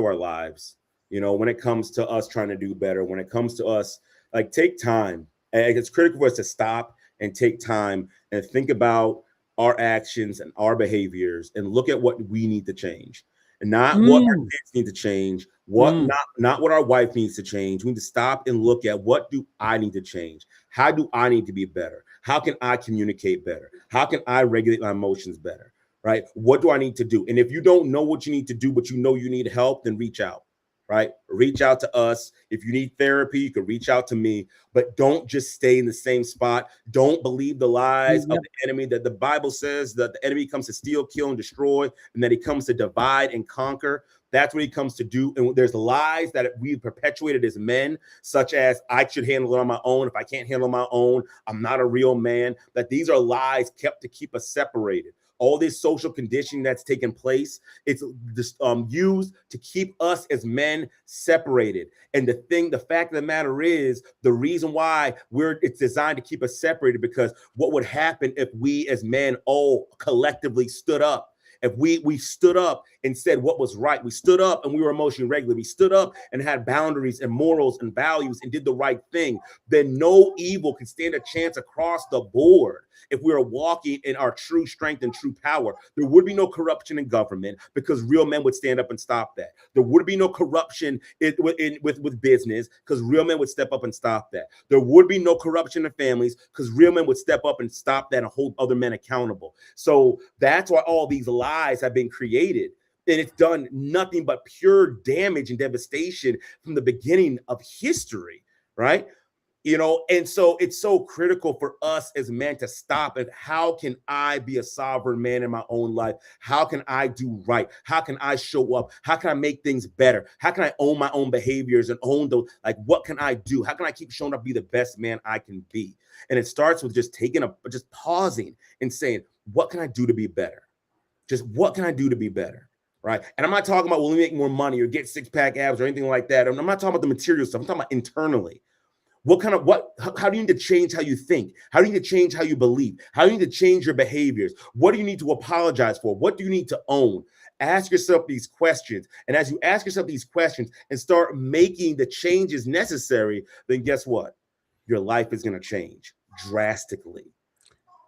our lives, you know, when it comes to us trying to do better, when it comes to us, like, take time. And it's critical for us to stop and take time and think about our actions and our behaviors and look at what we need to change, and not what our kids need to change, not what our wife needs to change. We need to stop and look at, what do I need to change? How do I need to be better? How can I communicate better? How can I regulate my emotions better? Right? What do I need to do? And if you don't know what you need to do, but you know you need help, then reach out. Right? Reach out to us. If you need therapy, you can reach out to me, but don't just stay in the same spot. Don't believe the lies of the enemy, that the Bible says that the enemy comes to steal, kill, and destroy, and that he comes to divide and conquer. That's what he comes to do. And there's lies that we've perpetuated as men, such as, I should handle it on my own. If I can't handle my own, I'm not a real man. That these are lies kept to keep us separated. all this social conditioning that's taken place, it's just used to keep us as men separated. And the fact of the matter is, the reason why it's designed to keep us separated, because what would happen if we as men all collectively stood up? If we stood up and said what was right, we stood up and we were emotionally regular, we stood up and had boundaries and morals and values and did the right thing, then no evil can stand a chance across the board. If we were walking in our true strength and true power, there would be no corruption in government, because real men would stand up and stop that. There would be no corruption with business, because real men would step up and stop that. There would be no corruption in families, because real men would step up and stop that and hold other men accountable. So that's why all these lies have been created. And it's done nothing but pure damage and devastation from the beginning of history, right? You know, and so it's so critical for us as men to stop. And how can I be a sovereign man in my own life? How can I do right? How can I show up? How can I make things better? How can I own my own behaviors and own the, like, what can I do? How can I keep showing up, be the best man I can be? And it starts with just just pausing and saying, what can I do to be better? Just what can I do to be better? Right. And I'm not talking about, will we make more money or get 6-pack abs or anything like that. I'm not talking about the material stuff. I'm talking about internally. How do you need to change how you think? How do you need to change how you believe? How do you need to change your behaviors? What do you need to apologize for? What do you need to own? Ask yourself these questions. And as you ask yourself these questions and start making the changes necessary, then guess what? Your life is going to change drastically.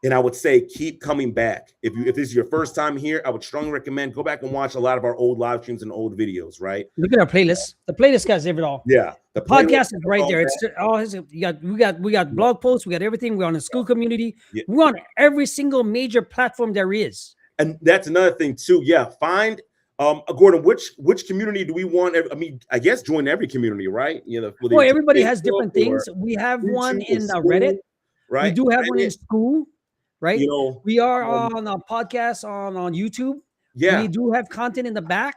And I would say, keep coming back. If this is your first time here, I would strongly recommend go back and watch a lot of our old live streams and old videos, right? Look at our playlist. The playlist has it all. Yeah. The podcast is right there. It's all we got blog posts, we got everything. We're on the school community. Yeah. We're on every single major platform there is. And that's another thing too. Yeah. Find Gordon, which community do we want? I mean, I guess join every community, right? You know, well, everybody has different things. We have one in Reddit, right? We do have one in school. Right, you know, we are on a podcast on YouTube. Yeah, we do have content in the back,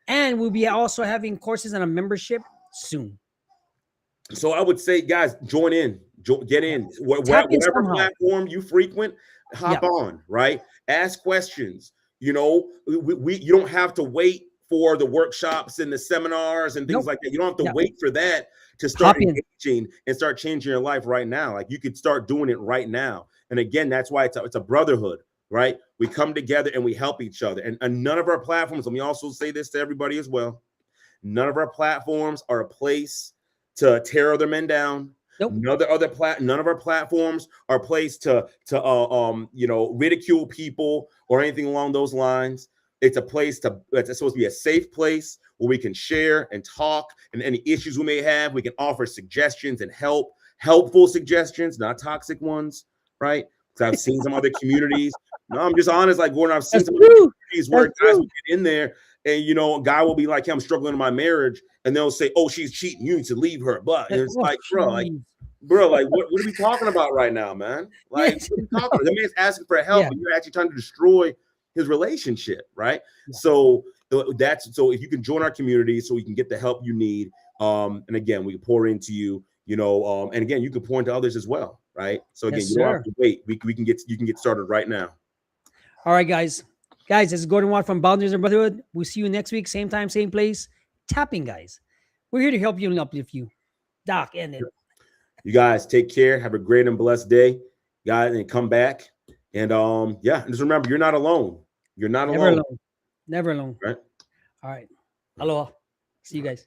and we'll be also having courses and a membership soon. So I would say, guys, join in, get in. Whatever platform you frequent, hop on. Right, ask questions. You know, you don't have to wait for the workshops and the seminars and things like that. You don't have to wait for that to start engaging and start changing your life right now. Like, you could start doing it right now. And again, that's why it's a brotherhood, right? We come together and we help each other. And none of our platforms, let me also say this to everybody as well, none of our platforms are a place to tear other men down. Nope. None of our platforms are a place to ridicule people or anything along those lines. It's a place it's supposed to be a safe place where we can share and talk, and any issues we may have, we can offer suggestions and helpful suggestions, not toxic ones. Right? Because I've seen some other communities. No, I'm just honest, like Gordon, I've seen some other communities where guys will get in there and, you know, a guy will be like, hey, I'm struggling in my marriage. And they'll say, oh, she's cheating. You need to leave her. But it's like, bro, what are we talking about right now, man? Like, what are you talking about? The man's asking for help, and you're actually trying to destroy his relationship, right? Yeah. So if you can join our community so we can get the help you need. And again, we can pour into you, you know, and again, you can pour into others as well. Right. So again, you don't have to wait. You can get started right now. All right, guys. This is Gordon Watt from Boundaries and Brotherhood. We'll see you next week, same time, same place. Tapping, guys. We're here to help you and uplift you. Doc, end it. You guys take care. Have a great and blessed day, guys, and come back. And just remember, you're not alone. You're not alone. Never alone. Right. All right. Aloha. See you guys.